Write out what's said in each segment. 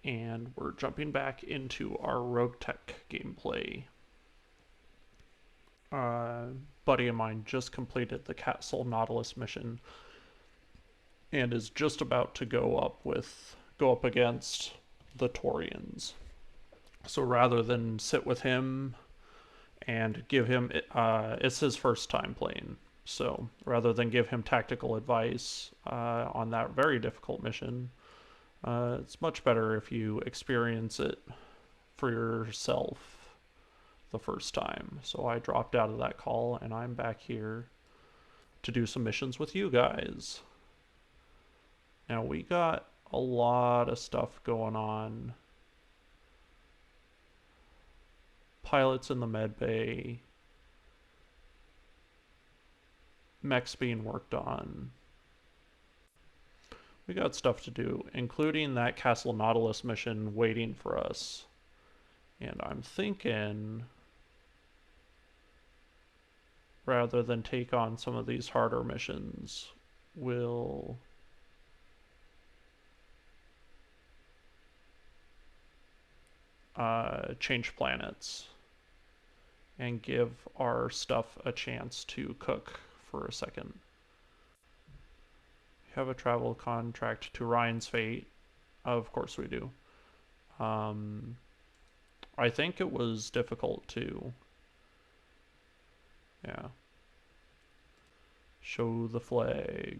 and we're jumping back into our RogueTech gameplay. Buddy of mine just completed the Castle Nautilus mission and is just about to go up against the Taurians. So rather than sit with him and give him, it's his first time playing. So rather than give him tactical advice on that very difficult mission, it's much better if you experience it for yourself the first time. So I dropped out of that call and I'm back here to do some missions with you guys. Now we got a lot of stuff going on. Pilots in the med bay. Mechs being worked on. We got stuff to do, including that Castle Nautilus mission waiting for us. And I'm thinking, rather than take on some of these harder missions, we'll change planets and give our stuff a chance to cook for a second. We have a travel contract to Ryan's Fate. Of course we do. I think it was difficult to, yeah, show the flag.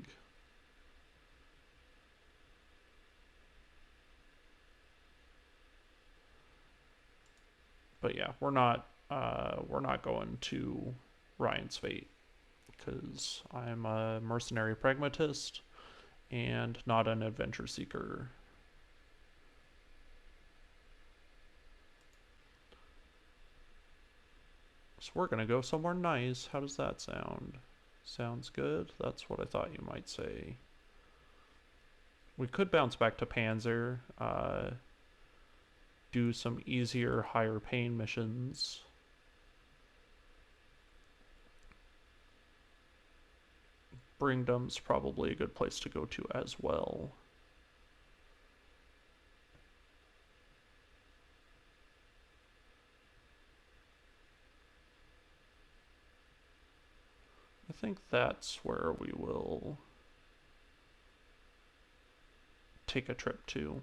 But yeah, we're not going to Ryan's Fate because I'm a mercenary pragmatist and not an adventure seeker. So we're gonna go somewhere nice. How does that sound? Sounds good. That's what I thought you might say. We could bounce back to Panzer, do some easier, higher paying missions. Bringdom's probably a good place to go to as well. I think that's where we will take a trip to.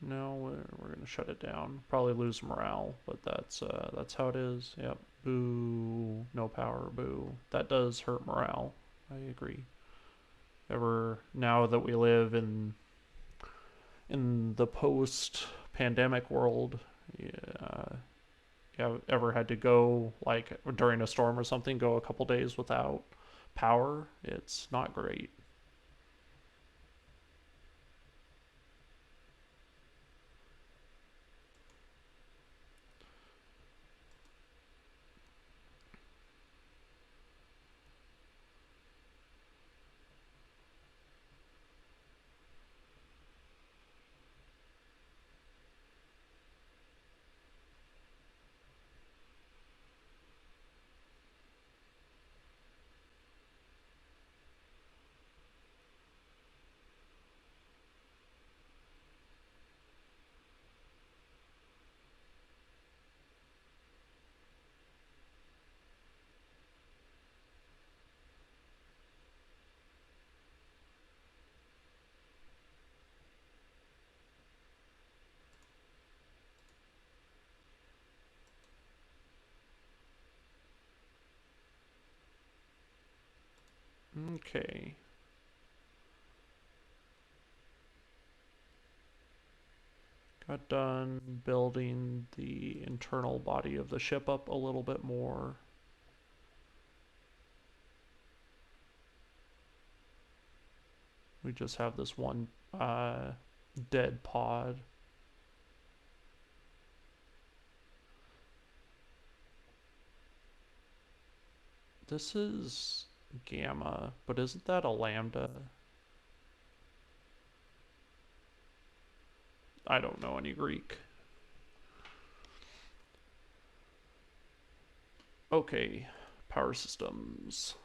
No, we're gonna shut it down. Probably lose morale, but that's how it is. Yep. Boo. No power. Boo. That does hurt morale. I agree. Now that we live in the post-pandemic world, yeah, ever had to go like during a storm or something, go a couple days without power? It's not great. Okay. Got done building the internal body of the ship up a little bit more. We just have this one dead pod. This is gamma, but isn't that a lambda? I don't know any Greek. Okay, power systems.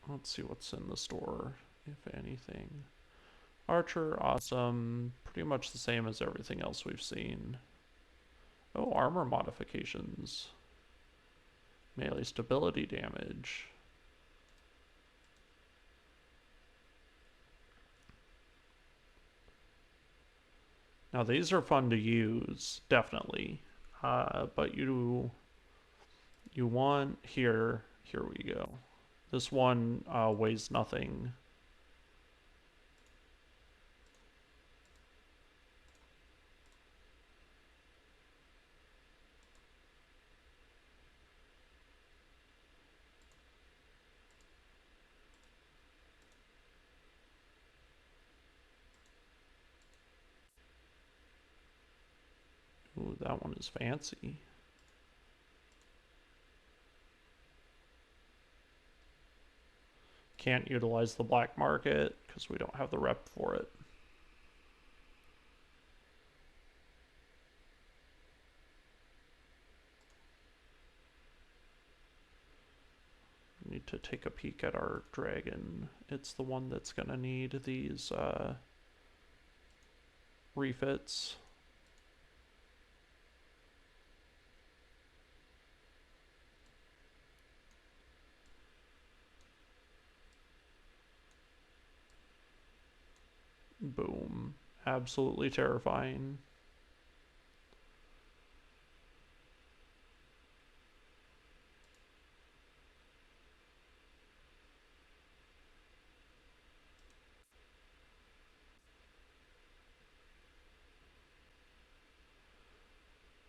Let's see what's in the store, if anything. Archer, awesome. Pretty much the same as everything else we've seen. Oh, armor modifications. Melee stability damage. Now these are fun to use, definitely. But you want here we go. This one weighs nothing. Ooh, that one is fancy. Can't utilize the black market because we don't have the rep for it. We need to take a peek at our dragon. It's the one that's going to need these refits. Boom. Absolutely terrifying.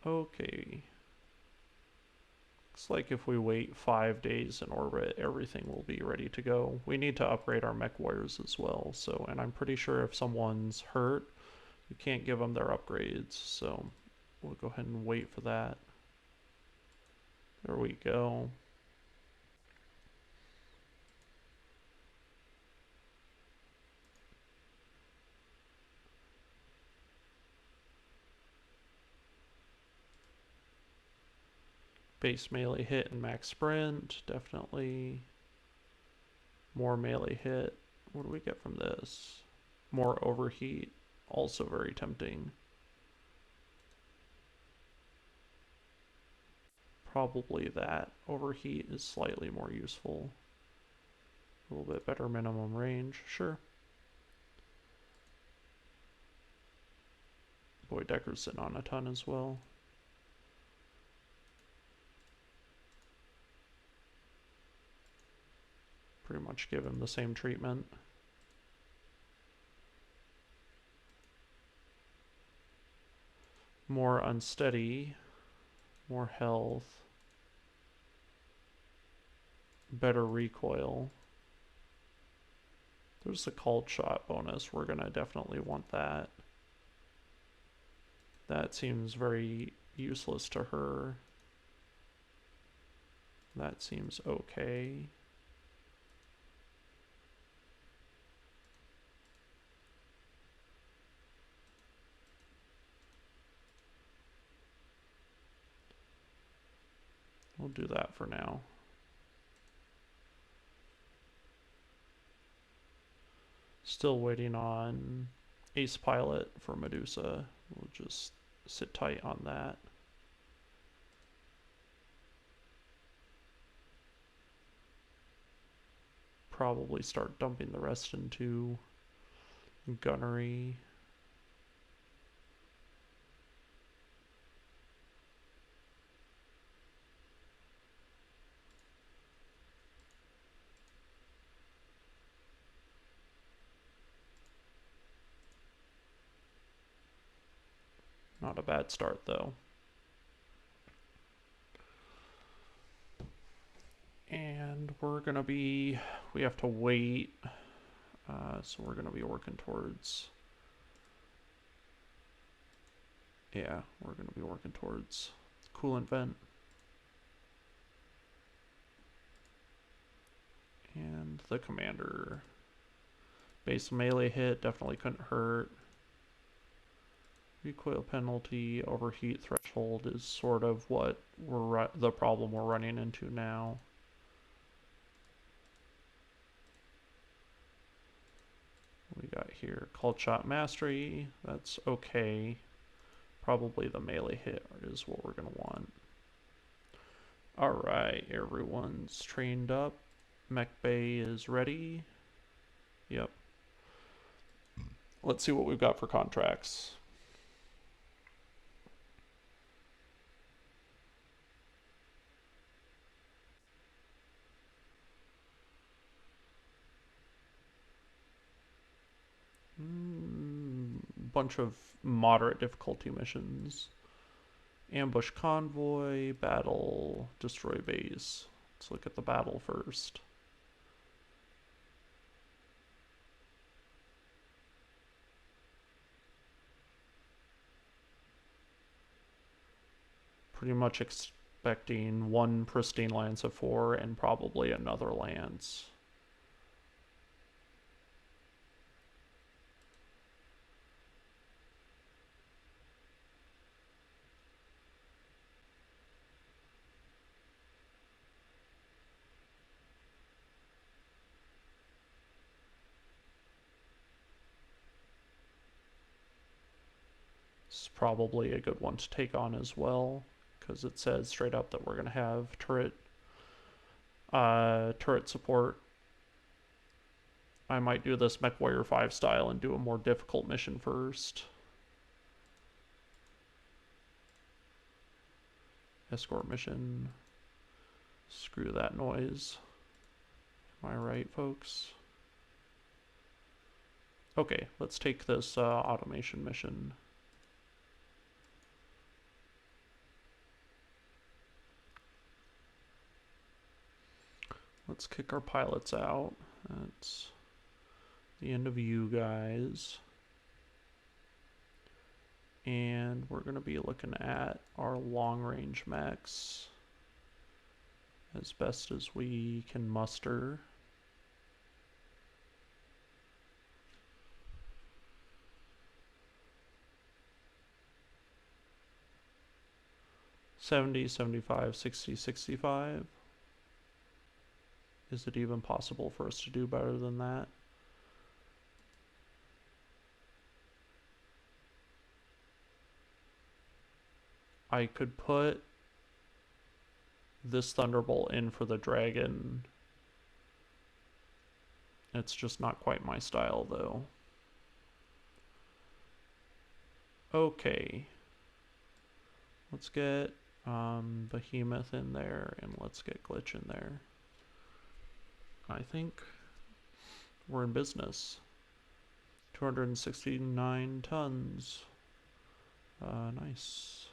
Okay. Looks like if we wait 5 days in orbit, everything will be ready to go. We need to upgrade our MechWarriors as well, so, and I'm pretty sure if someone's hurt, you can't give them their upgrades, so we'll go ahead and wait for that. There we go. Base melee hit and max sprint, definitely. More melee hit. What do we get from this? More overheat, also very tempting. Probably that. Overheat is slightly more useful. A little bit better minimum range, sure. Boy, Decker's sitting on a ton as well. Pretty much give him the same treatment. More unsteady, more health, better recoil. There's the cult shot bonus. We're gonna definitely want that. That seems very useless to her. That seems okay. We'll do that for now. Still waiting on Ace Pilot for Medusa. We'll just sit tight on that. Probably start dumping the rest into gunnery. Not a bad start, though. And we have to wait. So we're gonna be working towards, coolant vent. And the commander. Base melee hit, definitely couldn't hurt. Recoil penalty, overheat threshold is sort of what the problem we're running into now. We got here called shot mastery. That's okay. Probably the melee hit is what we're gonna want. All right, everyone's trained up. Mech Bay is ready. Yep. Let's see what we've got for contracts. Bunch of moderate difficulty missions. Ambush convoy, battle, destroy base. Let's look at the battle first. Pretty much expecting one pristine lance of 4 and probably another lance. This is probably a good one to take on as well, because it says straight up that we're going to have turret support. I might do this MechWarrior 5 style and do a more difficult mission first. Escort mission. Screw that noise. Am I right, folks? Okay, let's take this automation mission. Let's kick our pilots out. That's the end of you guys. And we're going to be looking at our long-range mechs as best as we can muster. $70, $75, $60, $65. Is it even possible for us to do better than that? I could put this Thunderbolt in for the dragon. It's just not quite my style, though. Okay. Let's get Behemoth in there, and let's get Glitch in there. I think we're in business. 269 tons. Nice.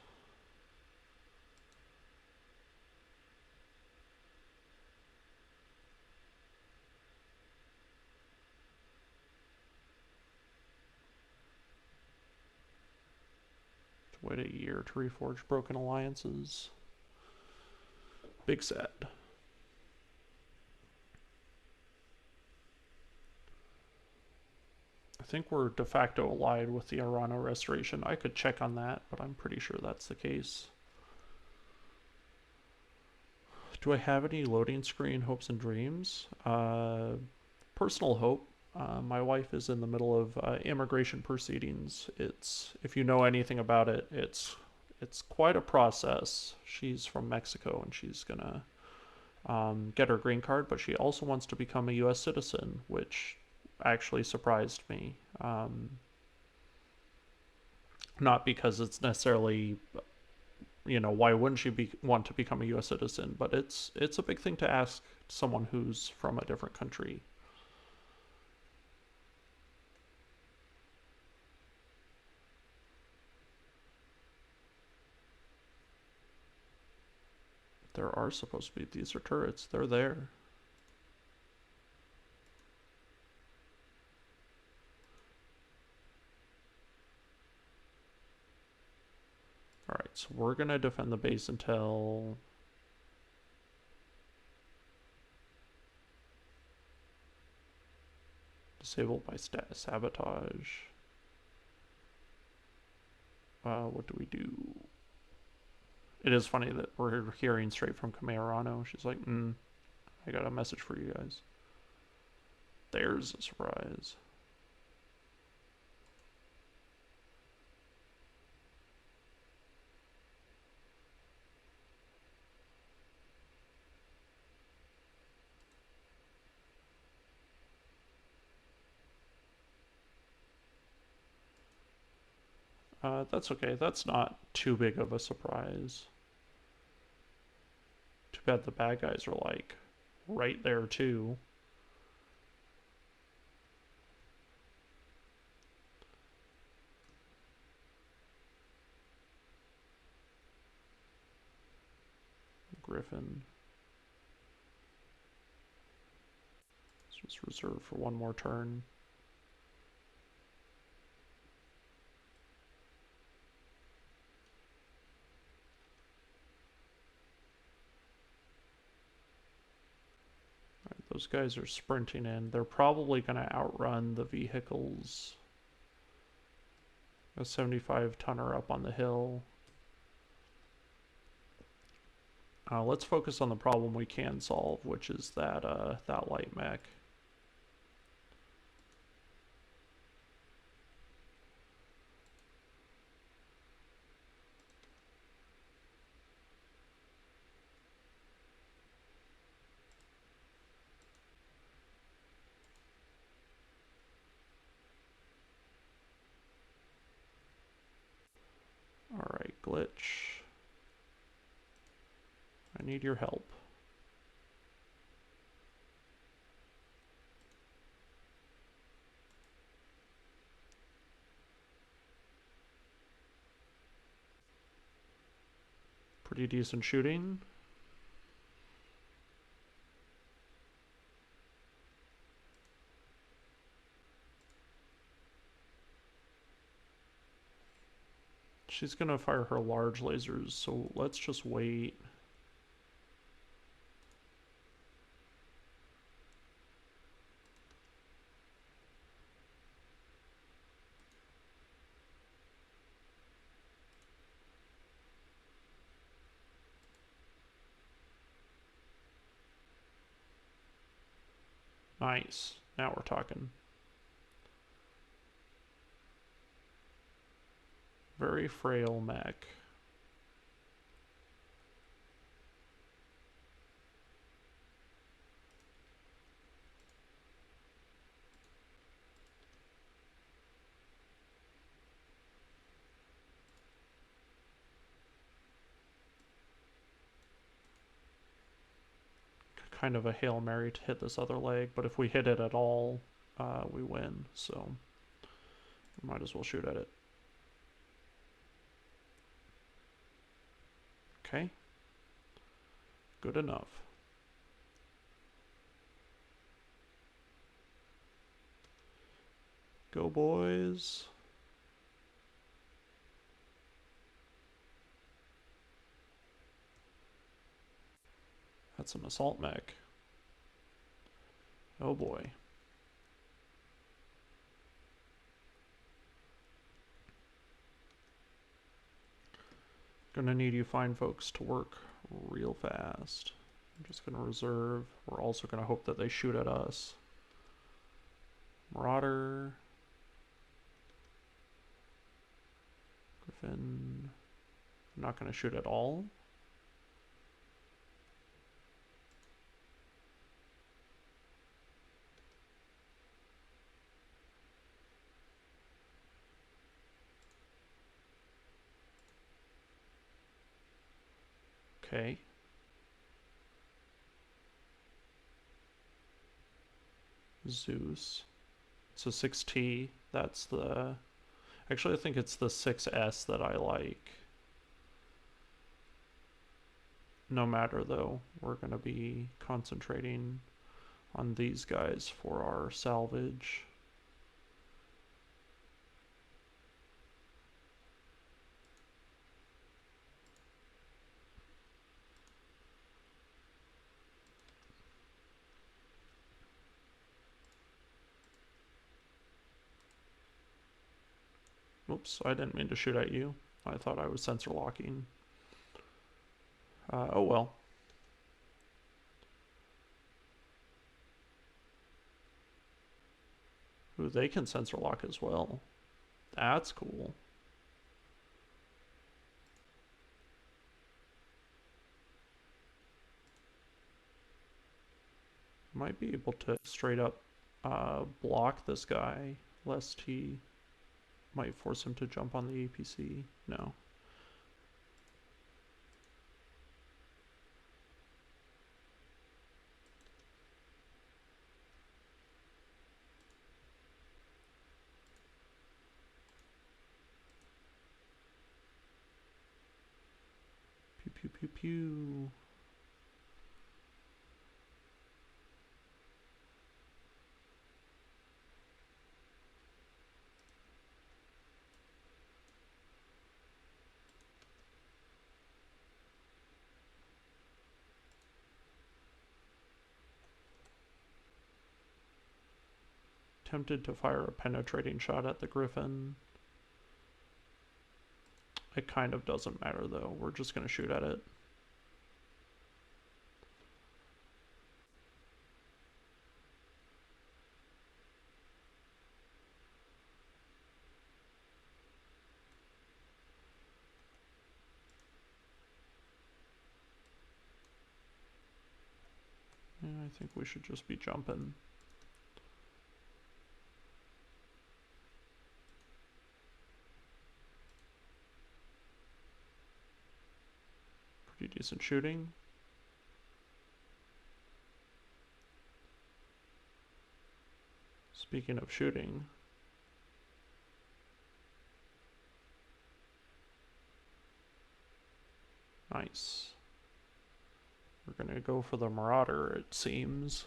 Wait a year to reforge broken alliances. Big sad. I think we're de facto allied with the Arano Restoration. I could check on that, but I'm pretty sure that's the case. Do I have any loading screen hopes and dreams? Personal hope. My wife is in the middle of immigration proceedings. If you know anything about it, it's quite a process. She's from Mexico and she's gonna get her green card, but she also wants to become a U.S. citizen, which actually surprised me. Not because it's necessarily, why wouldn't she want to become a U.S. citizen? But it's a big thing to ask someone who's from a different country. There are supposed to be, these are turrets, they're there. Alright, so we're gonna defend the base until... Disabled by sabotage. What do we do? It is funny that we're hearing straight from Camerano. She's like, I got a message for you guys. There's a surprise. That's okay. That's not too big of a surprise. Too bad the bad guys are like right there too. Griffin. Let's just reserve for one more turn. Those guys are sprinting in. They're probably going to outrun the vehicles. A 75-tonner up on the hill. Let's focus on the problem we can solve, which is that that light mech. Alright, Glitch. I need your help. Pretty decent shooting. She's gonna fire her large lasers, so let's just wait. Nice. Now we're talking. Very frail mech. Kind of a Hail Mary to hit this other leg, but if we hit it at all, we win, so might as well shoot at it. Okay. Good enough. Go, boys. That's an assault mech. Oh boy. Gonna need you fine folks to work real fast. I'm just gonna reserve. We're also gonna hope that they shoot at us. Marauder. Griffin. I'm not gonna shoot at all. Okay. Zeus. So 6T, that's the... Actually, I think it's the 6S that I like. no matter though, we're going to be concentrating on these guys for our salvage. Oops, I didn't mean to shoot at you. I thought I was sensor locking. Oh well. Ooh, they can sensor lock as well. That's cool. Might be able to straight up block this guy, lest he might force him to jump on the APC. No. Pew pew pew pew. Tempted to fire a penetrating shot at the Griffin. It kind of doesn't matter though. We're just going to shoot at it. Yeah, I think we should just be jumping. Pretty decent shooting. Speaking of shooting, nice. We're gonna go for the Marauder, it seems.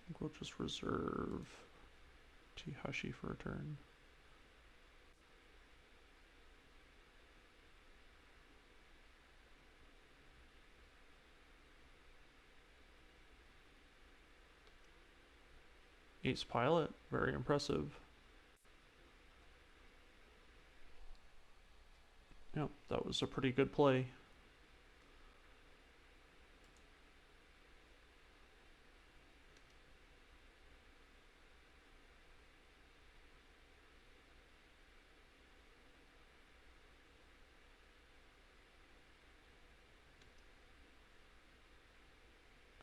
I think we'll just reserve Teehashee for a turn. Ace pilot, very impressive. Yep, that was a pretty good play.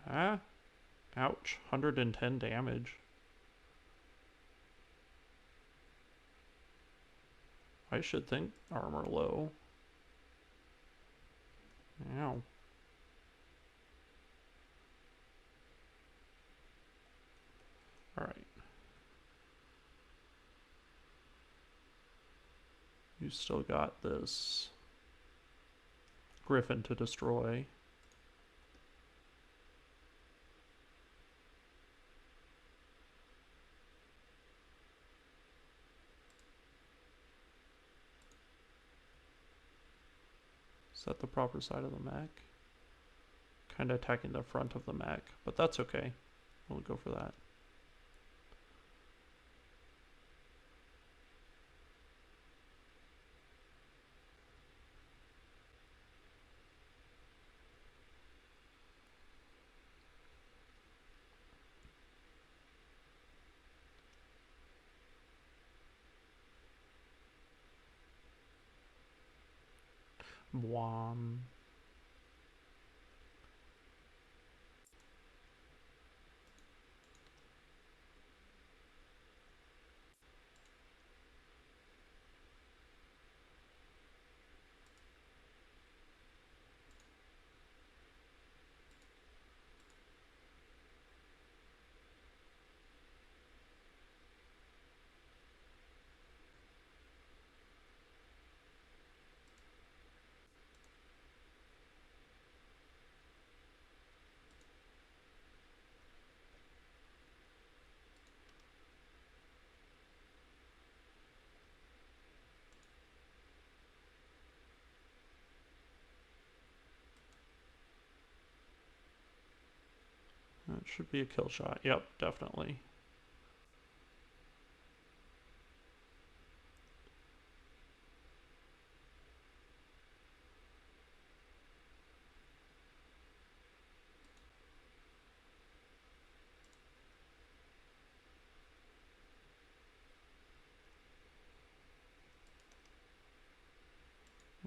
Ah, ouch, 110 damage. I should think armor low. Ow. Alright. You still got this Griffin to destroy. Is that the proper side of the mech? Kind of attacking the front of the mech, but that's okay. We'll go for that. Bwam. Should be a kill shot. Yep, definitely.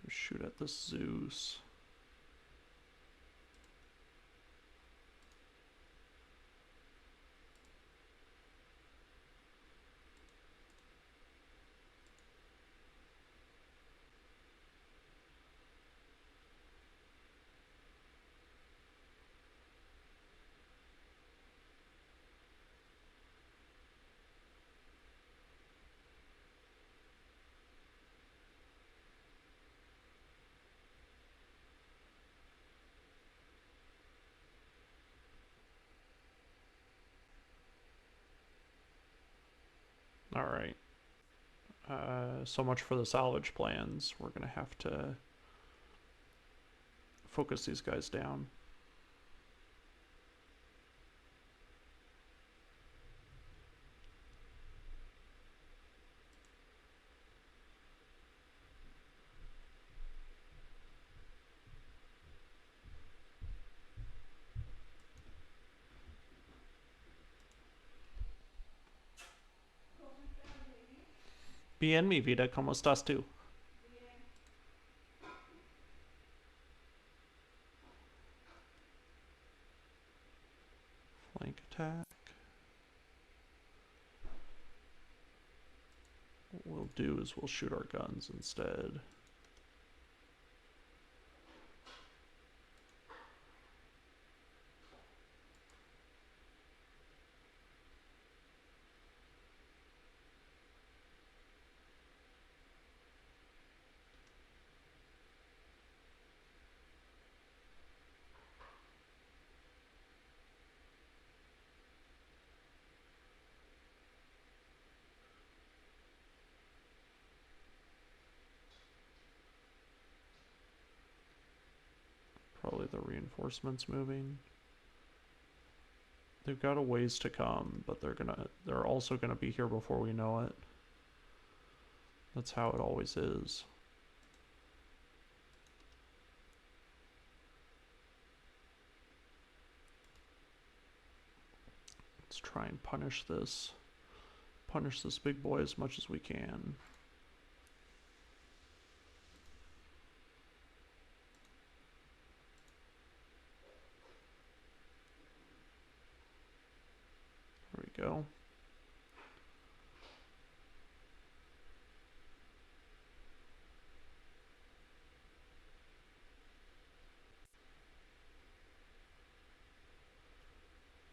Shoot at this Zeus. All right. So much for the salvage plans. We're gonna have to focus these guys down. Bien, mi vida, ¿cómo estás tú? Flank attack. What we'll do is we'll shoot our guns instead. Probably the reinforcements moving. They've got a ways to come, but they're also gonna be here before we know it. That's how it always is. Let's try and punish this big boy as much as we can. There we go.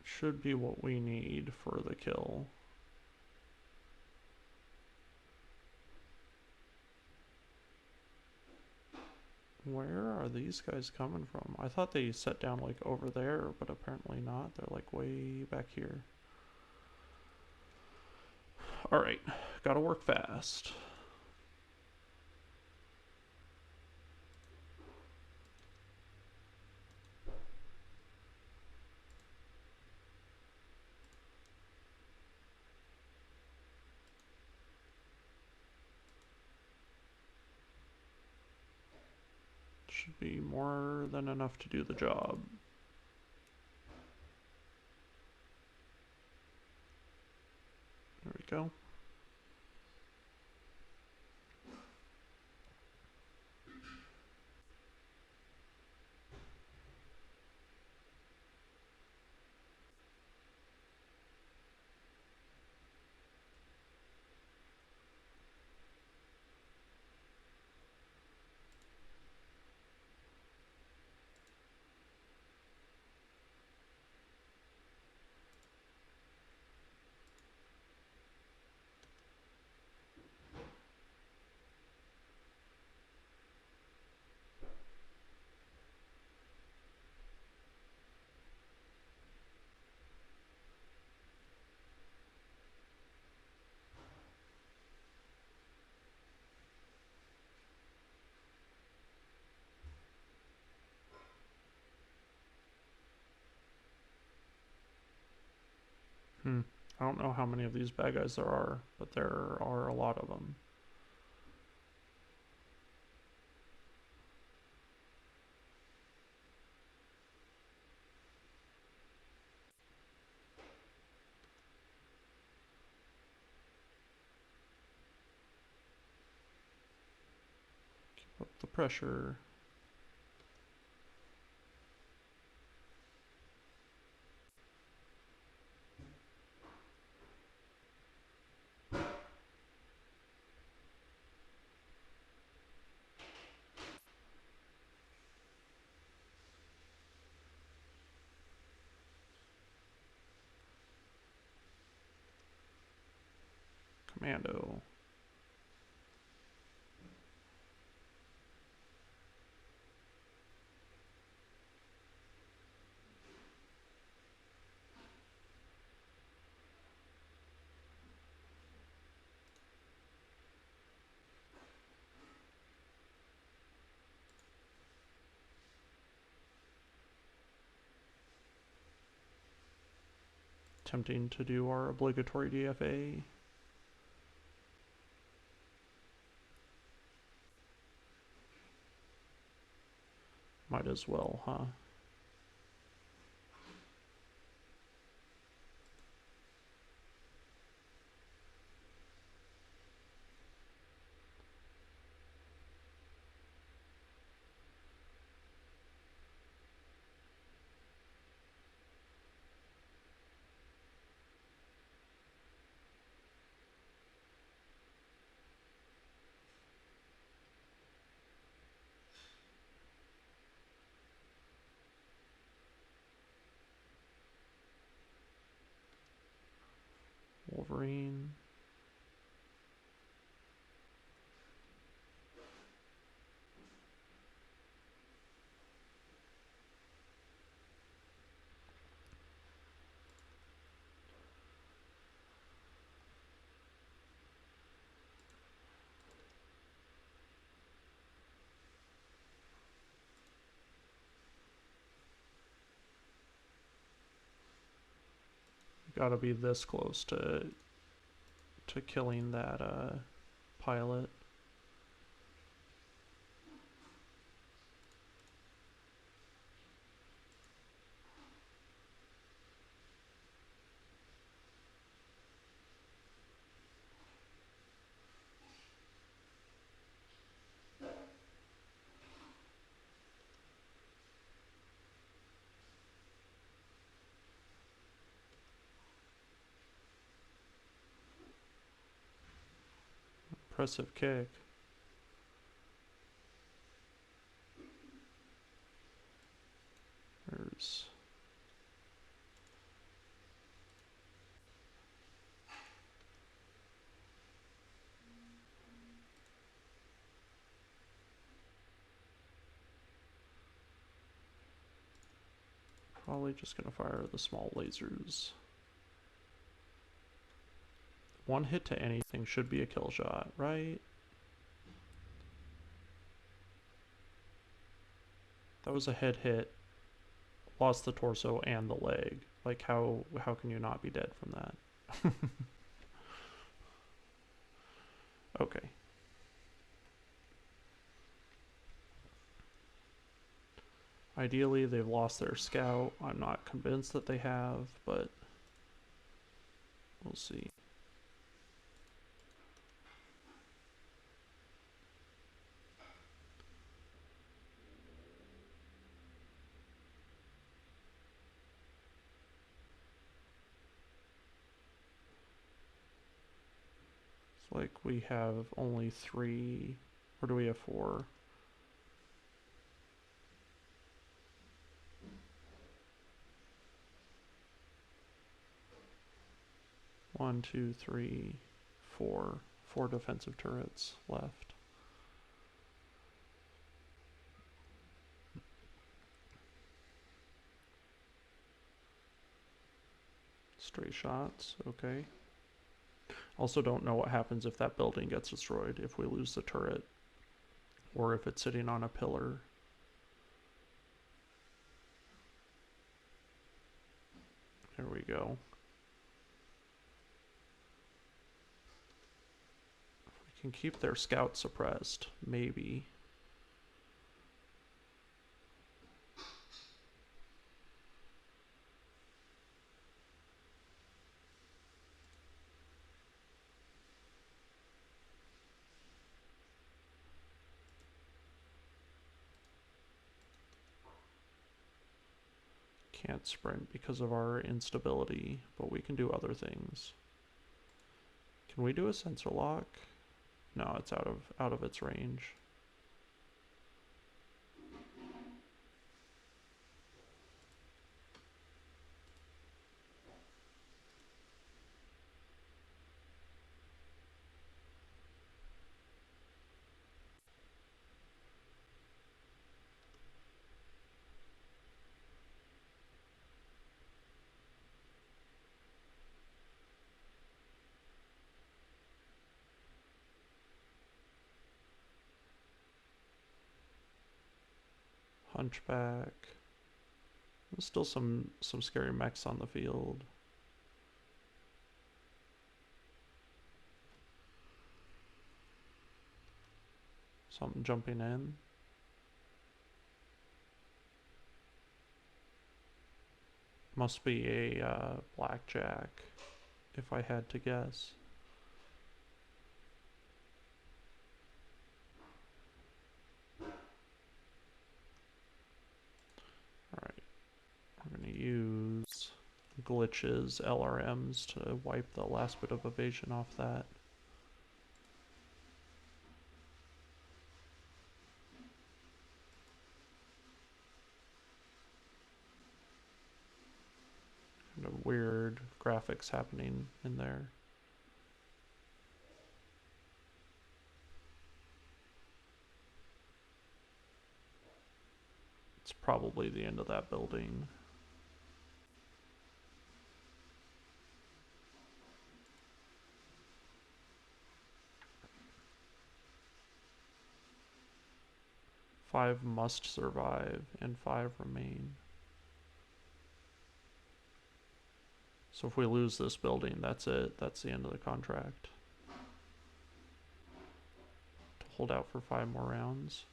Should be what we need for the kill. Where are these guys coming from? I thought they set down like over there, but apparently not. They're like way back here. Alright, gotta work fast. Should be more than enough to do the job. There we go. I don't know how many of these bad guys there are, but there are a lot of them. Keep up the pressure. Commando. Attempting to do our obligatory DFA. Might as well, huh? Wolverine. Gotta be this close to killing that pilot. Impressive kick. There's probably just gonna fire the small lasers. One hit to anything should be a kill shot, right? That was a head hit. Lost the torso and the leg. Like how can you not be dead from that? Okay. Ideally, they've lost their scout. I'm not convinced that they have, but we'll see. It's like we have only 3, or do we have 4? 1, 2, 3, 4. 4 defensive turrets left. Stray shots, okay. Also don't know what happens if that building gets destroyed, if we lose the turret, or if it's sitting on a pillar. There we go. Can keep their scout suppressed, maybe. Can't sprint because of our instability, but we can do other things. Can we do a sensor lock? No, it's out of its range. Hunchback. There's still some scary mechs on the field. Something jumping in. Must be a blackjack, if I had to guess. Alright, we're going to use glitches, LRMs, to wipe the last bit of evasion off that. Kind of weird graphics happening in there. It's probably the end of that building. Five must survive and 5 remain. So if we lose this building, that's it. That's the end of the contract. To hold out for 5 more rounds.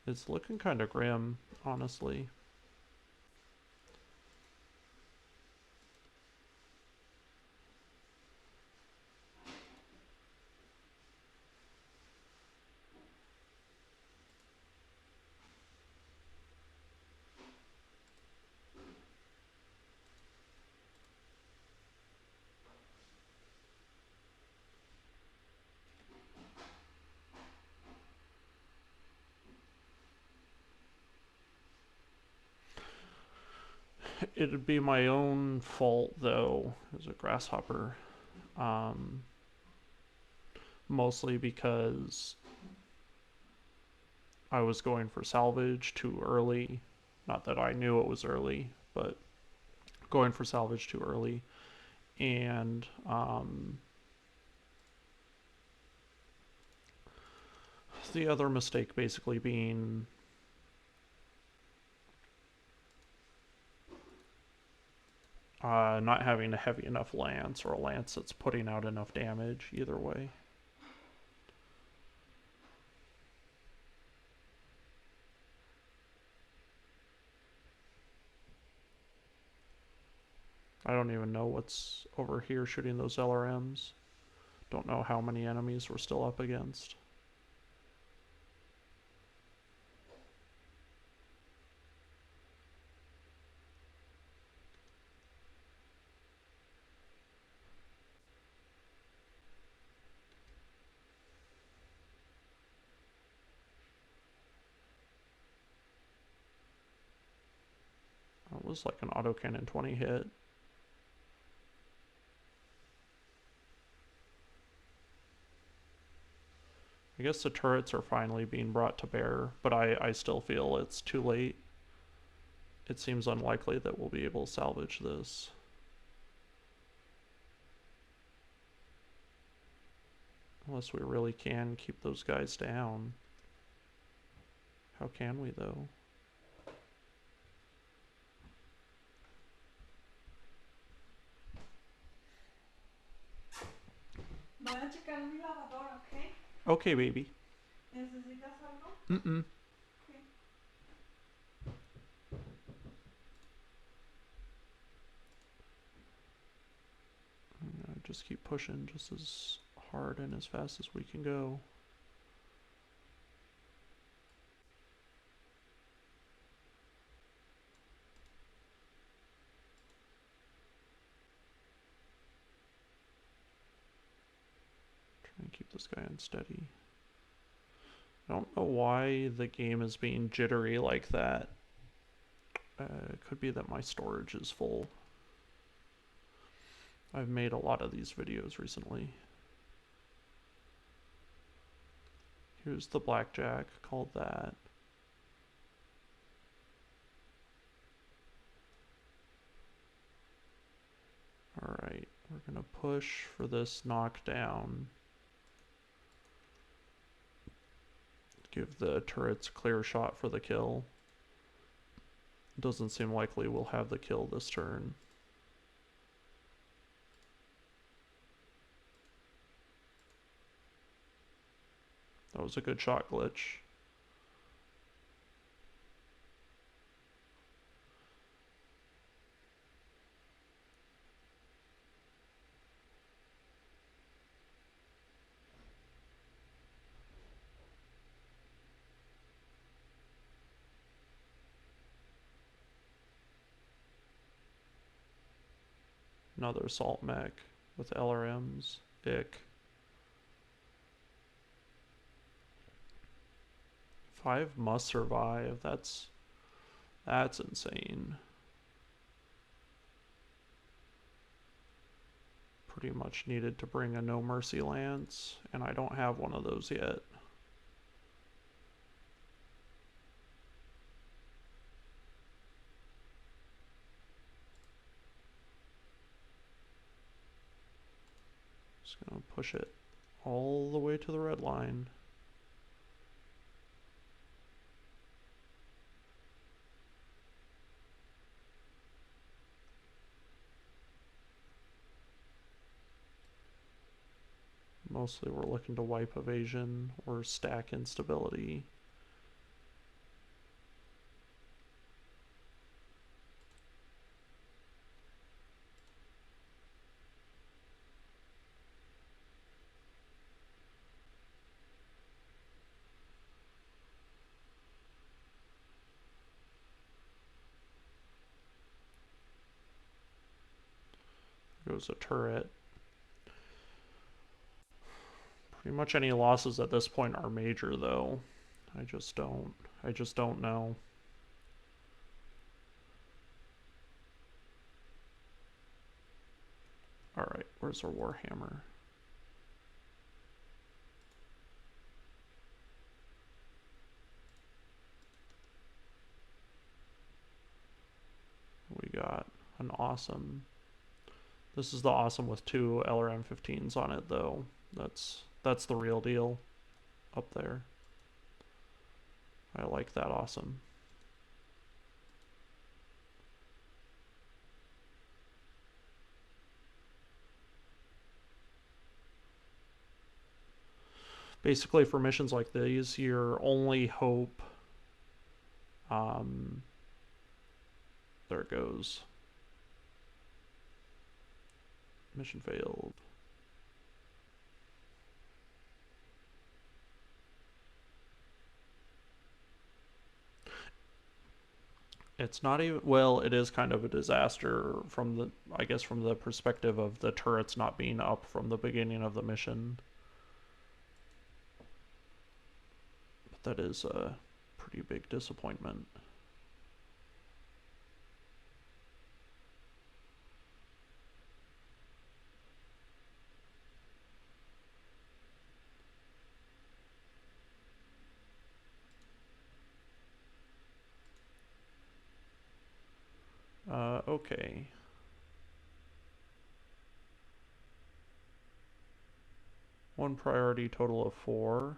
It's looking kind of grim, honestly. It'd be my own fault, though, as a grasshopper. Mostly because I was going for salvage too early. Not that I knew it was early, but going for salvage too early. And the other mistake basically being not having a heavy enough lance, or a lance that's putting out enough damage either way. I don't even know what's over here shooting those LRMs. Don't know how many enemies we're still up against. It was like an autocannon 20 hit. I guess the turrets are finally being brought to bear, but I still feel it's too late. It seems unlikely that we'll be able to salvage this. Unless we really can keep those guys down. How can we, though? Voy a checar mi lavadora, ¿ok? Okay, baby. ¿Necesitas algo? Mm-mm. Okay. Just keep pushing just as hard and as fast as we can go. Try and keep this guy unsteady. I don't know why the game is being jittery like that. It could be that my storage is full. I've made a lot of these videos recently. Here's the blackjack, called that. Alright, we're gonna push for this knockdown. Give the turrets a clear shot for the kill. Doesn't seem likely we'll have the kill this turn. That was a good shot glitch. Another assault mech with LRMs. Ick. 5 must survive. That's insane. Pretty much needed to bring a No Mercy Lance, and I don't have one of those yet. Just gonna push it all the way to the red line. Mostly we're looking to wipe evasion or stack instability. There goes a turret. Pretty much any losses at this point are major though. I just don't know. Alright, where's our Warhammer? We got an awesome. This is the awesome with 2 LRM-15s on it though. That's the real deal up there. I like that awesome. Basically for missions like these, your only hope, there it goes. Mission failed. It's not even, well, it is kind of a disaster from the, I guess from the perspective of the turrets not being up from the beginning of the mission. But that is a pretty big disappointment. Okay. One priority, total of 4.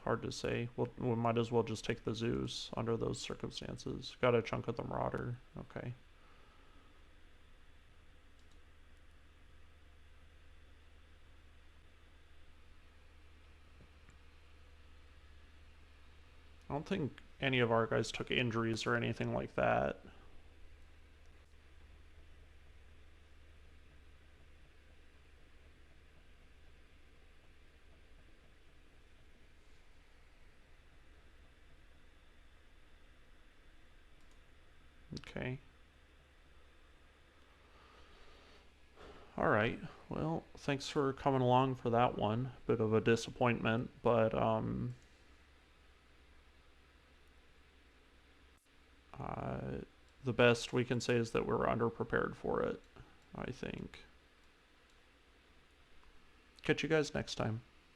Hard to say. We might as well just take the Zeus under those circumstances. Got a chunk of the Marauder. Okay. I don't think any of our guys took injuries or anything like that. Okay. Alright, well, thanks for coming along for that one. Bit of a disappointment, but, the best we can say is that we're underprepared for it, I think. Catch you guys next time.